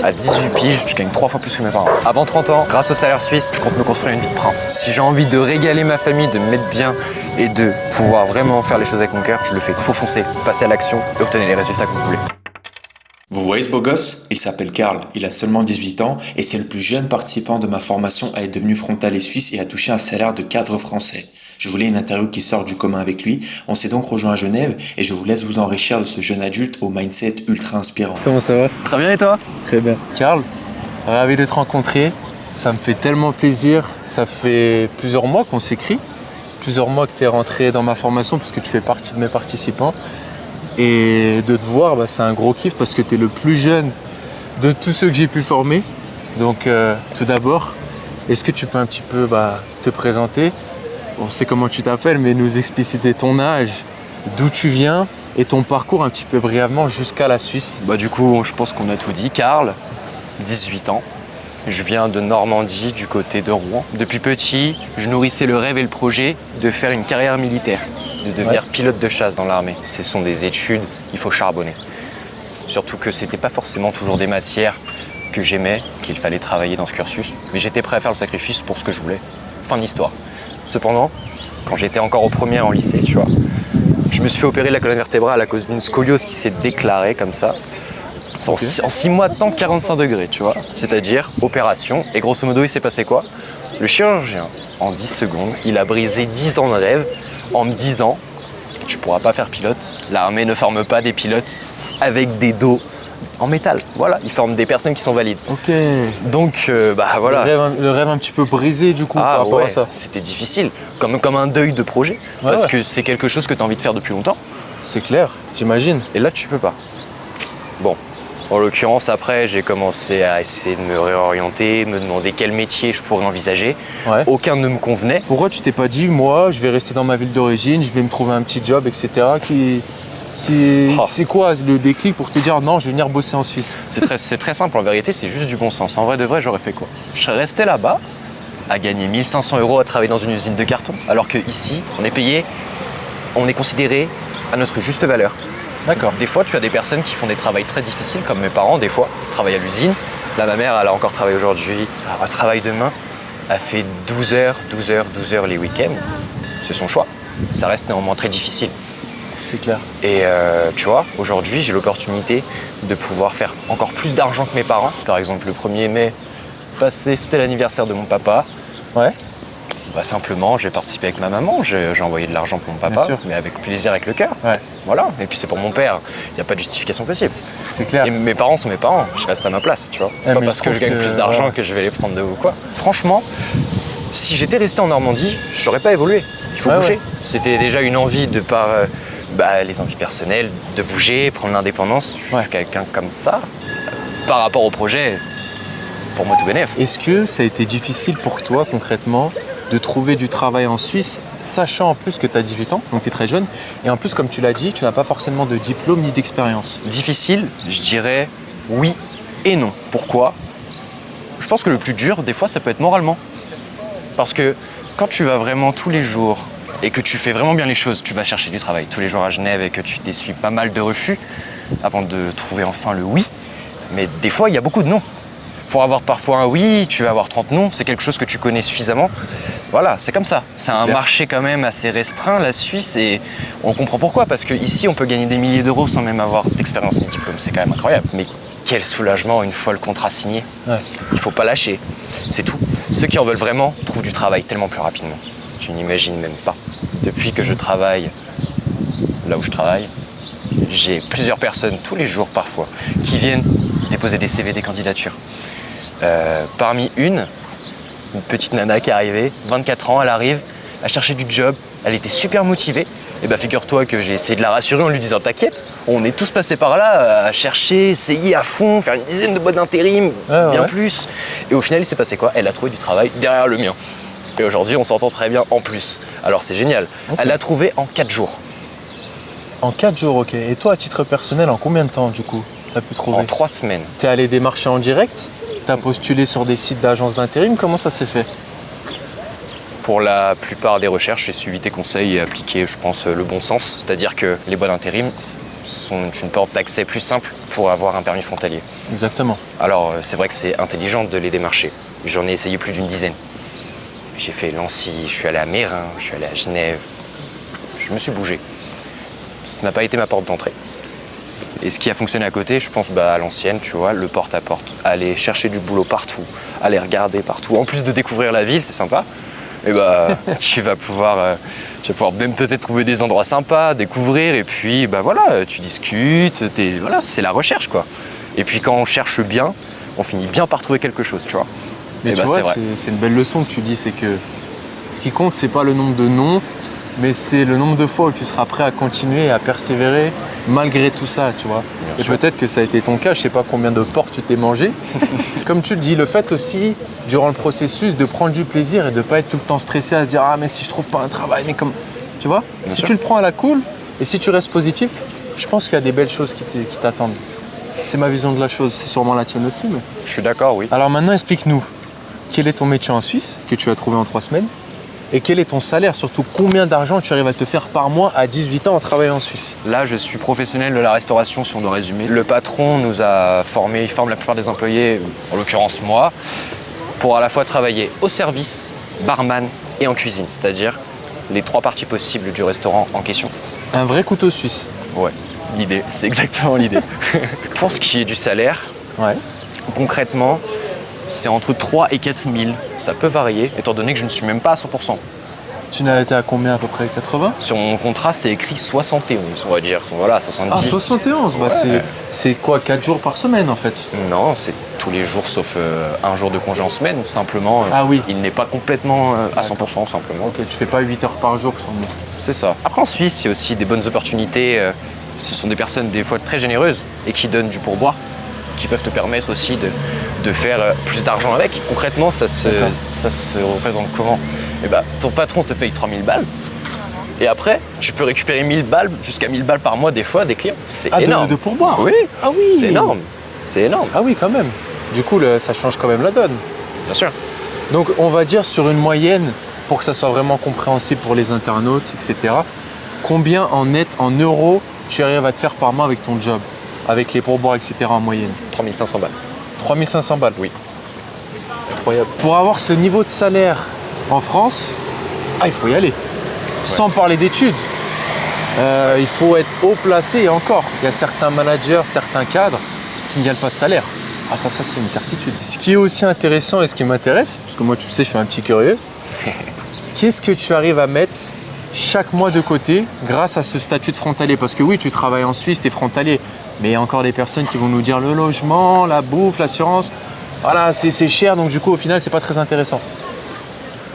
À 18 piges, je gagne 3 fois plus que mes parents. Avant 30 ans, grâce au salaire suisse, je compte me construire une vie de prince. Si j'ai envie de régaler ma famille, de me mettre bien et de pouvoir vraiment faire les choses avec mon cœur, je le fais. Faut foncer, passer à l'action et obtenir les résultats que vous voulez. Vous voyez ce beau gosse? Il s'appelle Karl, il a seulement 18 ans et c'est le plus jeune participant de ma formation à être devenu frontalier suisse et à toucher un salaire de cadre français. Je voulais une interview qui sort du commun avec lui, on s'est donc rejoint à Genève et je vous laisse vous enrichir de ce jeune adulte au mindset ultra inspirant. Comment ça va? Très bien et toi? Très bien. Karl, ravi de te rencontrer, ça me fait tellement plaisir, ça fait plusieurs mois qu'on s'écrit, plusieurs mois que tu es rentré dans ma formation puisque tu fais partie de mes participants. Et de te voir, c'est un gros kiff parce que tu es le plus jeune de tous ceux que j'ai pu former. Donc tout d'abord, est-ce que tu peux un petit peu te présenter? On sait comment tu t'appelles, mais nous expliciter ton âge, d'où tu viens et ton parcours un petit peu brièvement jusqu'à la Suisse. Du coup, je pense qu'on a tout dit. Karl, 18 ans. Je viens de Normandie, du côté de Rouen. Depuis petit, je nourrissais le rêve et le projet de faire une carrière militaire, de devenir pilote de chasse dans l'armée. Ce sont des études, il faut charbonner. Surtout que c'était pas forcément toujours des matières que j'aimais, qu'il fallait travailler dans ce cursus. Mais j'étais prêt à faire le sacrifice pour ce que je voulais. Fin de l'histoire. Cependant, quand j'étais encore au premier en lycée, tu vois, je me suis fait opérer de la colonne vertébrale à cause d'une scoliose qui s'est déclarée comme ça. En 6 mois de temps, 45 degrés, tu vois. C'est-à-dire opération. Et grosso modo, il s'est passé quoi? Le chirurgien, en 10 secondes, il a brisé 10 ans de rêve en me disant « Tu pourras pas faire pilote. L'armée ne forme pas des pilotes avec des dos en métal. Voilà, ils forment des personnes qui sont valides. » Ok. Donc, voilà. Le rêve un petit peu brisé du coup par rapport à ça. C'était difficile. Comme un deuil de projet. Parce que c'est quelque chose que tu as envie de faire depuis longtemps. C'est clair, j'imagine. Et là, tu peux pas. Bon. En l'occurrence, après, j'ai commencé à essayer de me réorienter, me demander quel métier je pourrais envisager. Ouais. Aucun ne me convenait. Pourquoi tu t'es pas dit, moi, je vais rester dans ma ville d'origine, je vais me trouver un petit job, etc. C'est quoi le déclic pour te dire, non, je vais venir bosser en Suisse? C'est très simple, en vérité, c'est juste du bon sens. En vrai de vrai, j'aurais fait quoi? Je serais resté là-bas, à gagner 1 500 € à travailler dans une usine de carton, alors qu'ici, on est payé, on est considéré à notre juste valeur. D'accord. Des fois, tu as des personnes qui font des travails très difficiles, comme mes parents, des fois, travaillent à l'usine. Là, ma mère, elle a encore travaillé aujourd'hui, elle travaille demain. Elle fait 12 heures les week-ends. C'est son choix. Ça reste néanmoins très difficile. C'est clair. Et tu vois, aujourd'hui, j'ai l'opportunité de pouvoir faire encore plus d'argent que mes parents. Par exemple, le 1er mai passé, c'était l'anniversaire de mon papa. Ouais. Simplement, j'ai participé avec ma maman, j'ai envoyé de l'argent pour mon papa, mais avec plaisir, avec le cœur. Ouais. Voilà, et puis c'est pour mon père, il n'y a pas de justification possible. C'est clair. Et mes parents sont mes parents, je reste à ma place, tu vois. C'est pas parce que je gagne plus d'argent que je vais les prendre de vous, quoi. Franchement, si j'étais resté en Normandie, je n'aurais pas évolué. Il faut bouger. Ouais. C'était déjà une envie de par les envies personnelles, de bouger, prendre l'indépendance. Je suis quelqu'un comme ça. Par rapport au projet, pour moi tout bénef. Est-ce que ça a été difficile pour toi concrètement de trouver du travail en Suisse, sachant en plus que tu as 18 ans, donc tu es très jeune, et en plus, comme tu l'as dit, tu n'as pas forcément de diplôme ni d'expérience? Difficile, je dirais oui et non. Pourquoi? Je pense que le plus dur, des fois, ça peut être moralement. Parce que quand tu vas vraiment tous les jours et que tu fais vraiment bien les choses, tu vas chercher du travail tous les jours à Genève et que tu t'essuies pas mal de refus avant de trouver enfin le oui, mais des fois, il y a beaucoup de non. Pour avoir parfois un oui, tu vas avoir 30 non, c'est quelque chose que tu connais suffisamment. Voilà, c'est comme ça. C'est un marché quand même assez restreint, la Suisse, et on comprend pourquoi. Parce qu'ici, on peut gagner des milliers d'euros sans même avoir d'expérience ni diplôme. C'est quand même incroyable. Mais quel soulagement une fois le contrat signé. Ouais. Il faut pas lâcher, c'est tout. Ceux qui en veulent vraiment trouvent du travail tellement plus rapidement. Tu n'imagines même pas. Depuis que je travaille là où je travaille, j'ai plusieurs personnes, tous les jours parfois, qui viennent déposer des CV, des candidatures. Parmi une petite nana qui est arrivée, 24 ans, elle arrive, elle cherchait du job, elle était super motivée. Et figure-toi que j'ai essayé de la rassurer en lui disant t'inquiète, on est tous passés par là à chercher, essayer à fond, faire une dizaine de boîtes d'intérim, bien plus. Et au final, il s'est passé quoi? Elle a trouvé du travail derrière le mien. Et aujourd'hui, on s'entend très bien en plus. Alors c'est génial. Okay. Elle l'a trouvé en 4 jours. En 4 jours, ok. Et toi, à titre personnel, en combien de temps du coup t'as pu trouver? En 3 semaines. T'es allé démarcher en direct? T'as postulé sur des sites d'agences d'intérim? Comment ça s'est fait? Pour la plupart des recherches, j'ai suivi tes conseils et appliqué, je pense, le bon sens. C'est-à-dire que les boîtes d'intérim sont une porte d'accès plus simple pour avoir un permis frontalier. Exactement. Alors, c'est vrai que c'est intelligent de les démarcher. J'en ai essayé plus d'une dizaine. J'ai fait Lancy, je suis allé à Mérin, je suis allé à Genève. Je me suis bougé. Ce n'a pas été ma porte d'entrée. Et ce qui a fonctionné à côté, je pense à l'ancienne, tu vois, le porte-à-porte. Aller chercher du boulot partout, aller regarder partout. En plus de découvrir la ville, c'est sympa. Et tu vas pouvoir même peut-être trouver des endroits sympas, découvrir. Et puis, voilà, tu discutes. Voilà, c'est la recherche, quoi. Et puis quand on cherche bien, on finit bien par trouver quelque chose, tu vois. Mais tu vois, c'est une belle leçon que tu dis, c'est que ce qui compte, c'est pas le nombre de noms, mais c'est le nombre de fois où tu seras prêt à continuer et à persévérer malgré tout ça, tu vois. Et peut-être que ça a été ton cas, je sais pas combien de portes tu t'es mangé. Comme tu le dis, le fait aussi, durant le processus, de prendre du plaisir et de pas être tout le temps stressé à se dire « Ah, mais si je trouve pas un travail, mais comme… » Tu vois, si tu le prends à la cool et si tu restes positif, je pense qu'il y a des belles choses qui t'attendent. C'est ma vision de la chose, c'est sûrement la tienne aussi. Mais… Je suis d'accord, oui. Alors maintenant, explique-nous, quel est ton métier en Suisse que tu as trouvé en 3 semaines? Et quel est ton salaire? Surtout, combien d'argent tu arrives à te faire par mois à 18 ans en travaillant en Suisse? Là, je suis professionnel de la restauration, si on doit résumer. Le patron nous a formés, il forme la plupart des employés, en l'occurrence moi, pour à la fois travailler au service, barman et en cuisine, c'est-à-dire les 3 parties possibles du restaurant en question. Un vrai couteau suisse. Ouais, l'idée, c'est exactement l'idée. Pour ce qui est du salaire, concrètement, c'est entre 3 et 4 000. Ça peut varier, étant donné que je ne suis même pas à 100%. Tu n'as été à combien à peu près? 80? Sur mon contrat, c'est écrit 71, on va dire. Voilà, 70. Ah, 71, c'est quoi, 4 jours par semaine en fait? Non, c'est tous les jours sauf un jour de congé en semaine. Simplement, il n'est pas complètement à 100%, simplement. Ok, tu fais pas 8 heures par jour sans moi. C'est ça. Après, en Suisse, il y a aussi des bonnes opportunités. Ce sont des personnes des fois très généreuses et qui donnent du pourboire, qui peuvent te permettre aussi de faire plus d'argent avec. Concrètement, ça se représente comment? Ton patron te paye 3000 balles. Et après, tu peux récupérer 1000 balles, jusqu'à 1000 balles par mois des fois des clients. C'est énorme. De pourboire? Oui. Ah oui. C'est énorme. C'est énorme. Ah oui, quand même. Du coup, ça change quand même la donne. Bien sûr. Donc, on va dire sur une moyenne, pour que ça soit vraiment compréhensible pour les internautes, etc. Combien en net, en euros, tu arrives à te faire par mois avec ton job? Avec les pourboires, etc. en moyenne? 3500 balles. 3500 balles? Oui. Incroyable. Pour avoir ce niveau de salaire en France, il faut y aller. Sans parler d'études. Il faut être haut placé et encore. Il y a certains managers, certains cadres qui ne gagnent pas ce salaire. Ah ça c'est une certitude. Ce qui est aussi intéressant et ce qui m'intéresse, parce que moi tu sais, je suis un petit curieux, qu'est-ce que tu arrives à mettre chaque mois de côté grâce à ce statut de frontalier? Parce que oui, tu travailles en Suisse, tu es frontalier, mais il y a encore des personnes qui vont nous dire le logement, la bouffe, l'assurance, voilà, c'est cher, donc du coup au final c'est pas très intéressant.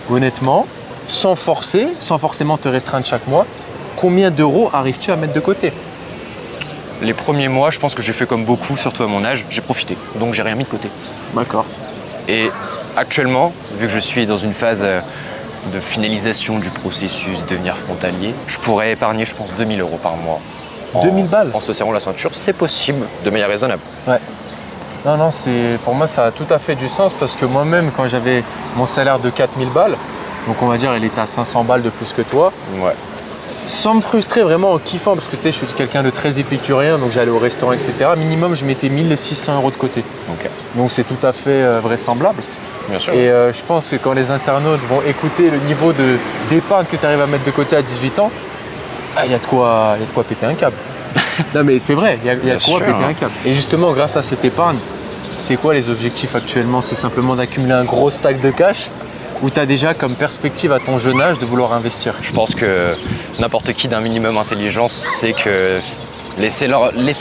Honnêtement, sans forcer, sans forcément te restreindre chaque mois, combien d'euros arrives-tu à mettre de côté? Les premiers mois, je pense que j'ai fait comme beaucoup, surtout à mon âge, j'ai profité, donc j'ai rien mis de côté. D'accord. Et actuellement, vu que je suis dans une phase de finalisation du processus de devenir frontalier, je pourrais épargner, je pense, 2000 euros par mois. 2000 balles? En se serrant la ceinture, c'est possible, de manière raisonnable. Ouais. Non, pour moi, ça a tout à fait du sens parce que moi-même, quand j'avais mon salaire de 4000 balles, donc on va dire, il était à 500 balles de plus que toi, ouais. Sans me frustrer, vraiment en kiffant, parce que tu sais, je suis quelqu'un de très épicurien, donc j'allais au restaurant, etc. Minimum, je mettais 1600 euros de côté. Okay. Donc c'est tout à fait vraisemblable. Bien sûr. Et je pense que quand les internautes vont écouter le niveau d'épargne que tu arrives à mettre de côté à 18 ans, il y a de quoi péter un câble. Non mais c'est vrai, il y a de quoi péter un câble. Et justement, grâce à cette épargne, c'est quoi les objectifs actuellement? C'est simplement d'accumuler un gros stack de cash ou tu as déjà comme perspective à ton jeune âge de vouloir investir? Je pense que n'importe qui d'un minimum intelligence sait que laisser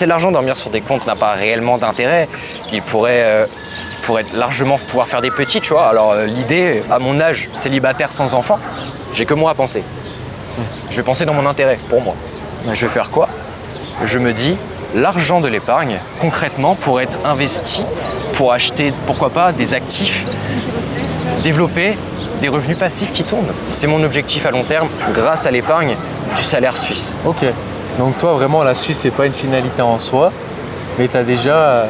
l'argent dormir sur des comptes n'a pas réellement d'intérêt. Il pourrait largement pouvoir faire des petits, tu vois. Alors l'idée, à mon âge, célibataire sans enfant, j'ai que moi à penser. Je vais penser dans mon intérêt, pour moi. Je vais faire quoi? Je me dis, l'argent de l'épargne, concrètement, pourrait être investi pour acheter, pourquoi pas, des actifs, développer des revenus passifs qui tournent. C'est mon objectif à long terme, grâce à l'épargne du salaire suisse. Ok, donc toi, vraiment, la Suisse, c'est pas une finalité en soi, mais tu as déjà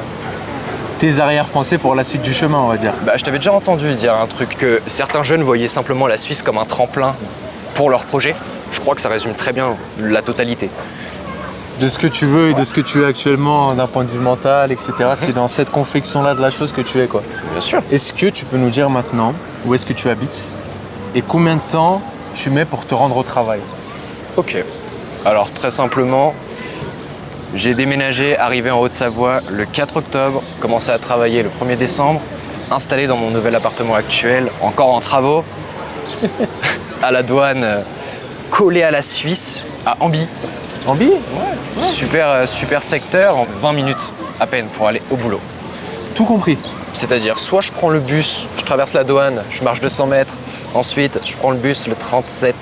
tes arrière-pensées pour la suite du chemin, on va dire. Je t'avais déjà entendu dire un truc, que certains jeunes voyaient simplement la Suisse comme un tremplin pour leur projet. Je crois que ça résume très bien la totalité. de ce que tu veux et de ce que tu es actuellement d'un point de vue mental, etc. C'est dans cette confection-là de la chose que tu es, quoi. Bien sûr. Est-ce que tu peux nous dire maintenant où est-ce que tu habites et combien de temps tu mets pour te rendre au travail? Ok. Alors très simplement, j'ai déménagé, arrivé en Haute-Savoie le 4 octobre, commencé à travailler le 1er décembre, installé dans mon nouvel appartement actuel, encore en travaux, à la douane, collé à la Suisse, à Amby. Amby? Super secteur, en 20 minutes à peine pour aller au boulot. Tout compris. C'est-à-dire, soit je prends le bus, je traverse la douane, je marche 200 mètres, ensuite je prends le bus, le 37,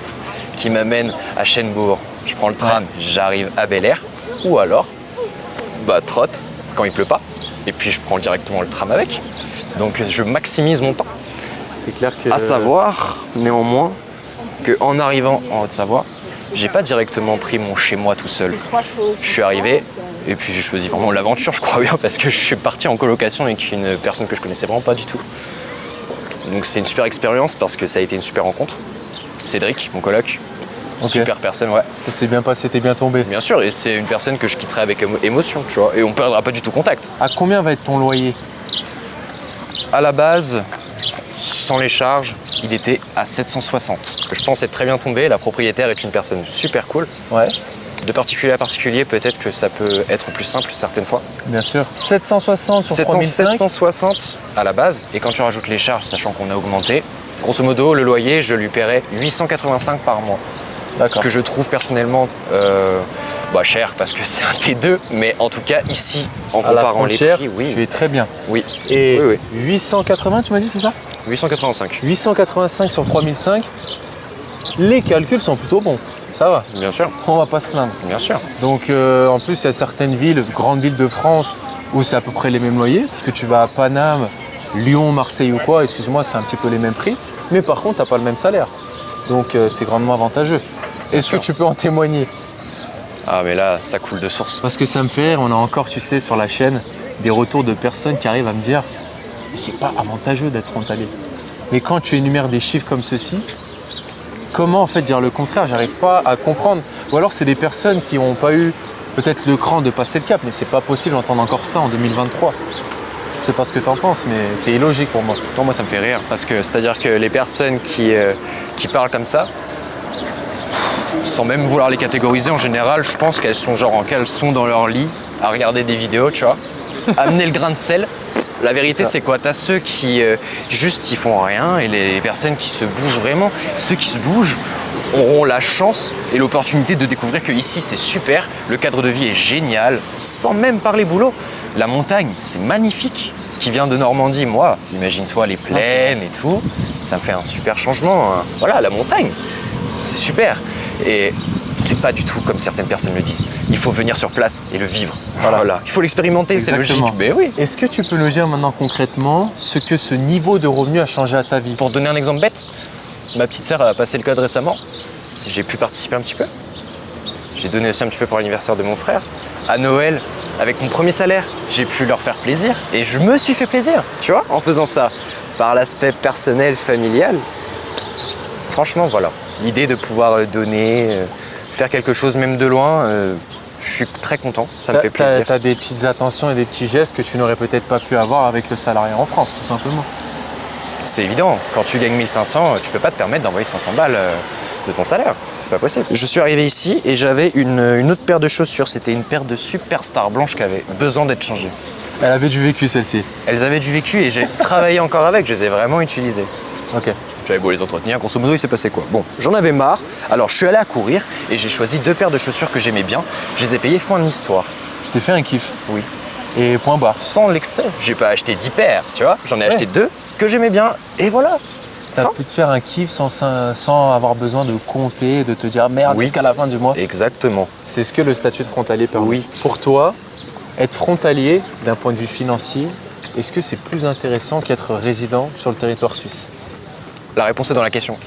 qui m'amène à Chênebourg. Je prends le tram, j'arrive à Bel-Air, ou alors, trotte quand il pleut pas, et puis je prends directement le tram avec. Donc je maximise mon temps. C'est clair que... À savoir, néanmoins, qu'en arrivant en Haute-Savoie, j'ai pas directement pris mon chez-moi tout seul. Je suis arrivé, et puis j'ai choisi vraiment l'aventure, je crois bien, parce que je suis parti en colocation avec une personne que je connaissais vraiment pas du tout. Donc c'est une super expérience parce que ça a été une super rencontre. Cédric, mon coloc, super personne, ouais. Ça s'est bien passé, t'es bien tombé. Bien sûr, et c'est une personne que je quitterai avec émotion, tu vois, et on perdra pas du tout contact. À combien va être ton loyer? À la base, sans les charges, il était à 760. Je pense être très bien tombé, la propriétaire est une personne super cool. Ouais. De particulier à particulier, peut-être que ça peut être plus simple certaines fois. Bien sûr. 760 sur 3005. 760 à la base, et quand tu rajoutes les charges, sachant qu'on a augmenté, grosso modo, le loyer, je lui paierais 885 par mois. Ce que je trouve personnellement cher parce que c'est un T2, mais en tout cas ici, en comparant les prix, oui. Tu es très bien. Oui. Et oui. 880, tu m'as dit, c'est ça? 885. 885 sur 3005, les calculs sont plutôt bons. Ça va. Bien sûr. On va pas se plaindre. Bien sûr. Donc en plus, il y a certaines villes, grandes villes de France, où c'est à peu près les mêmes loyers, parce que tu vas à Paname, Lyon, Marseille ou quoi, excuse-moi, c'est un petit peu les mêmes prix. Mais par contre, tu n'as pas le même salaire. Donc c'est grandement avantageux. Est-ce que tu peux en témoigner? Ah mais là, ça coule de source. Parce que ça me fait rire, on a encore, tu sais, sur la chaîne, des retours de personnes qui arrivent à me dire « c'est pas avantageux d'être frontalier ». Mais quand tu énumères des chiffres comme ceci, comment en fait dire le contraire? J'arrive pas à comprendre. Ou alors c'est des personnes qui n'ont pas eu peut-être le cran de passer le cap, mais c'est pas possible d'entendre encore ça en 2023. Je sais pas ce que tu en penses, mais c'est illogique pour moi. Non, moi ça me fait rire, parce que c'est-à-dire que les personnes qui parlent comme ça, sans même vouloir les catégoriser en général, je pense qu'elles sont genre en caleçon dans leur lit, à regarder des vidéos, tu vois, amener le grain de sel. La vérité, c'est quoi? T'as ceux qui juste ils font rien, et les personnes qui se bougent vraiment. Ceux qui se bougent auront la chance et l'opportunité de découvrir que ici c'est super, le cadre de vie est génial, sans même parler boulot. La montagne, c'est magnifique. Qui vient de Normandie, moi, imagine-toi les plaines et tout, ça me fait un super changement. Hein. Voilà, la montagne, c'est super. Et c'est pas du tout comme certaines personnes le disent. Il faut venir sur place et le vivre. Voilà. Il faut l'expérimenter, c'est logique. Mais oui. Est-ce que tu peux nous dire maintenant concrètement ce que ce niveau de revenu a changé à ta vie? Pour donner un exemple bête, ma petite sœur a passé le code récemment. J'ai pu participer un petit peu. J'ai donné aussi un petit peu pour l'anniversaire de mon frère. À Noël, avec mon premier salaire, j'ai pu leur faire plaisir. Et je me suis fait plaisir, tu vois, en faisant ça. Par l'aspect personnel, familial. Franchement, voilà. L'idée de pouvoir donner, faire quelque chose même de loin, je suis très content, ça me fait plaisir. Tu as des petites attentions et des petits gestes que tu n'aurais peut-être pas pu avoir avec le salariat en France, tout simplement. C'est évident, quand tu gagnes 1500, tu peux pas te permettre d'envoyer 500 balles de ton salaire, c'est pas possible. Je suis arrivé ici et j'avais une autre paire de chaussures, c'était une paire de Superstar blanches qui avait besoin d'être changée. Elle avait du vécu, celle-ci. Elles avaient du vécu et j'ai travaillé encore avec, je les ai vraiment utilisées. Ok. J'avais beau les entretenir, grosso modo il s'est passé quoi? Bon, j'en avais marre, alors je suis allé à courir et j'ai choisi 2 paires de chaussures que j'aimais bien. Je les ai payées fin de l'histoire. Je t'ai fait un kiff. Oui. Et point barre. Sans l'excès. J'ai pas acheté 10 paires, tu vois. J'en ai acheté 2 que j'aimais bien et voilà. T'as pu te faire un kiff sans avoir besoin de compter, de te dire merde jusqu'à la fin du mois. Exactement. C'est ce que le statut de frontalier permet. Oui. Pour toi, être frontalier d'un point de vue financier, est-ce que c'est plus intéressant qu'être résident sur le territoire suisse? La réponse est dans la question.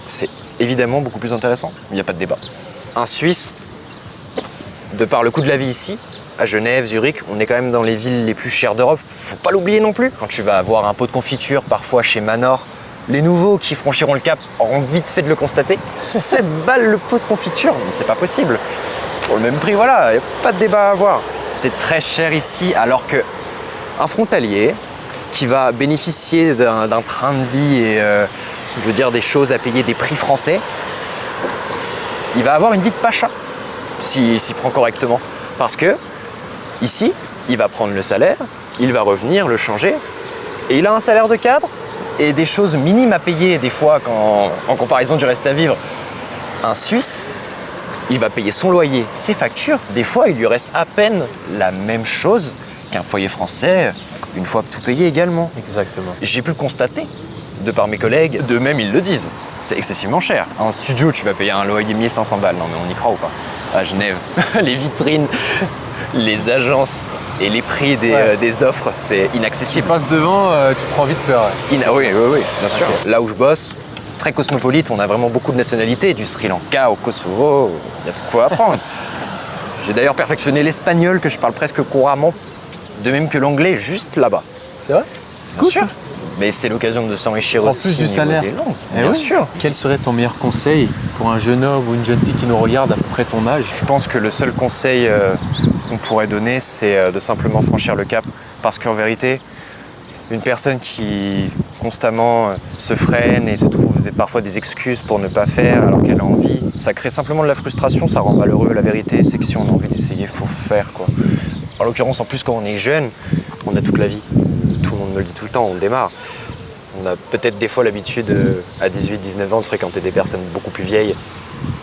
C'est évidemment beaucoup plus intéressant, il n'y a pas de débat. Un Suisse, de par le coût de la vie ici, à Genève, Zurich, on est quand même dans les villes les plus chères d'Europe, faut pas l'oublier non plus. Quand tu vas avoir un pot de confiture, parfois chez Manor, les nouveaux qui franchiront le cap auront vite fait de le constater. 7 balles le pot de confiture, mais c'est pas possible. pour le même prix, voilà, il n'y a pas de débat à avoir. C'est très cher ici, alors que un frontalier qui va bénéficier d'un train de vie et je veux dire des choses à payer des prix français, il va avoir une vie de pacha s'il s'y prend correctement. Parce que ici, il va prendre le salaire, il va revenir, le changer, et il a un salaire de cadre et des choses minimes à payer des fois en comparaison du reste à vivre. Un Suisse, il va payer son loyer, ses factures. Des fois, il lui reste à peine la même chose qu'un foyer français, une fois tout payé également. Exactement. J'ai pu le constater, de par mes collègues, d'eux-mêmes ils le disent. C'est excessivement cher. Un studio, tu vas payer un loyer 1500 balles. Non mais on y croit ou pas? À Genève, les vitrines, les agences et les prix des offres, c'est Tu inaccessible. passes devant, tu prends vite peur. Oui, bien sûr. Là où je bosse, c'est très cosmopolite, on a vraiment beaucoup de nationalités, du Sri Lanka au Kosovo, il y a de quoi apprendre. J'ai d'ailleurs perfectionné l'espagnol que je parle presque couramment, de même que l'anglais, juste là-bas. C'est vrai? Bien sûr. Mais c'est l'occasion de s'enrichir En aussi plus du au niveau salaire. des langues. Eh Bien oui. sûr. Quel serait ton meilleur conseil pour un jeune homme ou une jeune fille qui nous regarde à peu près ton âge? Je pense que le seul conseil qu'on pourrait donner, c'est de simplement franchir le cap. Parce qu'en vérité, une personne qui constamment se freine et se trouve parfois des excuses pour ne pas faire alors qu'elle a envie, ça crée simplement de la frustration, ça rend malheureux. La vérité, c'est que si on a envie d'essayer, il faut faire, quoi. En l'occurrence, en plus, quand on est jeune, on a toute la vie. Tout le monde me le dit tout le temps, on démarre. On a peut-être des fois l'habitude, à 18-19 ans, de fréquenter des personnes beaucoup plus vieilles.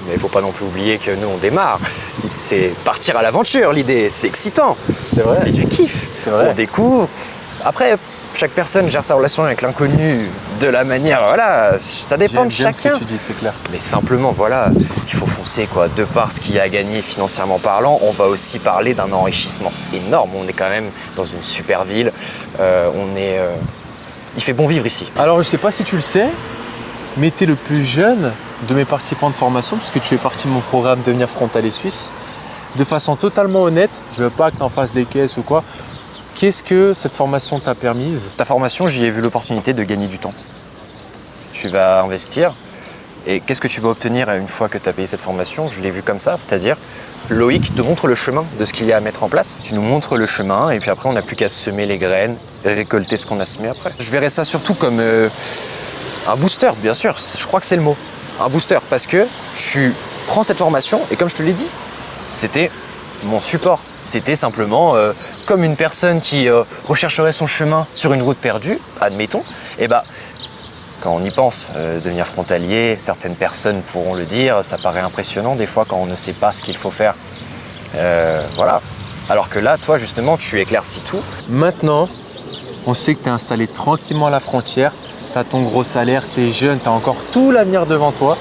Mais il ne faut pas non plus oublier que nous, on démarre. C'est partir à l'aventure, l'idée. C'est excitant. C'est vrai. C'est du kiff. C'est vrai. On découvre. Après, chaque personne gère sa relation avec l'inconnu de la manière, voilà, ça dépend de J'aime ce chacun. que tu dis, c'est clair. Mais simplement, voilà, il faut foncer, quoi. De par ce qu'il y a à gagner financièrement parlant, on va aussi parler d'un enrichissement énorme. On est quand même dans une super ville. Il fait bon vivre ici. Alors, je sais pas si tu le sais, mais tu es le plus jeune de mes participants de formation, puisque tu fais partie de mon programme Devenir frontalier suisse. De façon totalement honnête, je veux pas que tu en fasses des caisses ou quoi. Qu'est-ce que cette formation t'a permise? Ta formation, j'y ai vu l'opportunité de gagner du temps. Tu vas investir. Et qu'est-ce que tu vas obtenir une fois que tu as payé cette formation? Je l'ai vu comme ça, c'est-à-dire Loïc te montre le chemin de ce qu'il y a à mettre en place. Tu nous montres le chemin et puis après on n'a plus qu'à semer les graines et récolter ce qu'on a semé après. Je verrais ça surtout comme un booster, bien sûr, je crois que c'est le mot. Un booster parce que tu prends cette formation et comme je te l'ai dit, c'était mon support. C'était simplement comme une personne qui rechercherait son chemin sur une route perdue, admettons, et quand on y pense, devenir frontalier, certaines personnes pourront le dire, ça paraît impressionnant des fois quand on ne sait pas ce qu'il faut faire. Voilà. Alors que là, toi, justement, tu éclaircis tout. Maintenant, on sait que tu es installé tranquillement à la frontière, tu as ton gros salaire, tu es jeune, tu as encore tout l'avenir devant toi.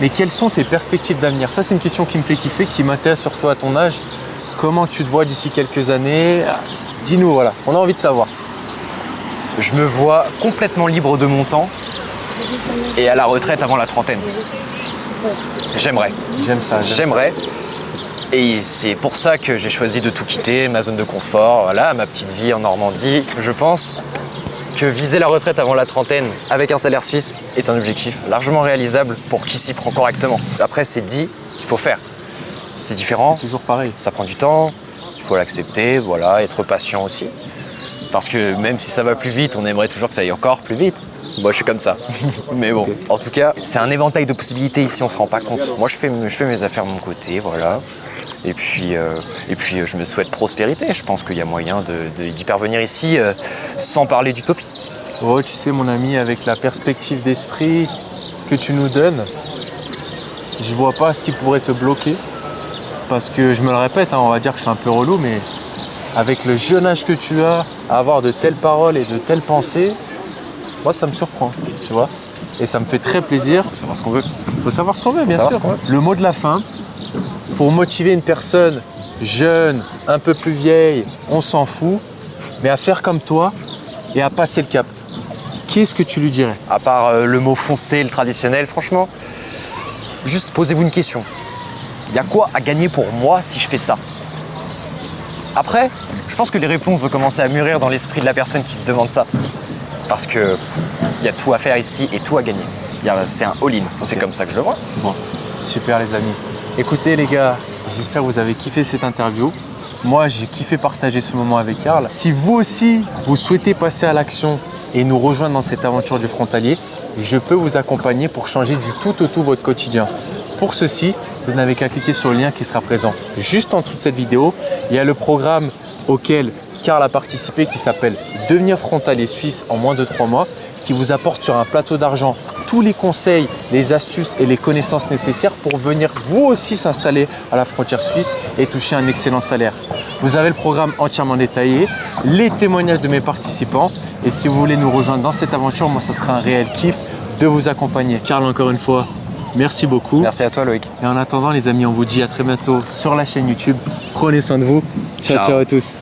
Mais quelles sont tes perspectives d'avenir? Ça, c'est une question qui me fait kiffer, qui m'intéresse surtout à ton âge. Comment tu te vois d'ici quelques années? Dis-nous, voilà, on a envie de savoir. Je me vois complètement libre de mon temps et à la retraite avant la trentaine. J'aimerais. J'aime ça. J'aimerais. Et c'est pour ça que j'ai choisi de tout quitter, ma zone de confort, voilà, ma petite vie en Normandie. Je pense que viser la retraite avant la trentaine avec un salaire suisse est un objectif largement réalisable pour qui s'y prend correctement. Après, c'est dit, il faut faire. C'est différent, Toujours pareil. ça prend du temps, il faut l'accepter, voilà, être patient aussi. Parce que même si ça va plus vite, on aimerait toujours que ça aille encore plus vite. Moi, je suis comme ça. Mais bon, en tout cas, c'est un éventail de possibilités ici, on se rend pas compte. Moi, je fais mes affaires de mon côté, voilà. Et puis, je me souhaite prospérité. Je pense qu'il y a moyen d'y parvenir ici sans parler d'utopie. Oh, tu sais, mon ami, avec la perspective d'esprit que tu nous donnes, je vois pas ce qui pourrait te bloquer. Parce que, je me le répète, on va dire que je suis un peu relou, mais avec le jeune âge que tu as, avoir de telles paroles et de telles pensées, moi, ça me surprend, tu vois. Et ça me fait très plaisir. Faut savoir ce qu'on veut. Faut savoir ce qu'on veut, bien savoir sûr. ce qu'on veut. Le mot de la fin, pour motiver une personne jeune, un peu plus vieille, on s'en fout, mais à faire comme toi et à passer le cap. Qu'est-ce que tu lui dirais? À part le mot foncé, le traditionnel, franchement, juste posez-vous une question. Il y a quoi à gagner pour moi si je fais ça? Après, je pense que les réponses vont commencer à mûrir dans l'esprit de la personne qui se demande ça. Parce que il y a tout à faire ici et tout à gagner. C'est un all-in, c'est comme ça que je le vois. Bon, super les amis. Écoutez les gars, J'espère que vous avez kiffé cette interview. Moi, j'ai kiffé partager ce moment avec Karl. Si vous aussi, vous souhaitez passer à l'action et nous rejoindre dans cette aventure du frontalier, je peux vous accompagner pour changer du tout au tout votre quotidien. Pour ceci, vous n'avez qu'à cliquer sur le lien qui sera présent juste en dessous de cette vidéo. Il y a le programme auquel Karl a participé qui s'appelle « Devenir frontalier suisse en moins de 3 mois » qui vous apporte sur un plateau d'argent tous les conseils, les astuces et les connaissances nécessaires pour venir vous aussi s'installer à la frontière suisse et toucher un excellent salaire. Vous avez le programme entièrement détaillé, les témoignages de mes participants et si vous voulez nous rejoindre dans cette aventure, moi ça sera un réel kiff de vous accompagner. Karl, encore une fois, merci beaucoup. Merci à toi Loïc. Et en attendant les amis, on vous dit à très bientôt sur la chaîne YouTube. Prenez soin de vous. Ciao, ciao à tous.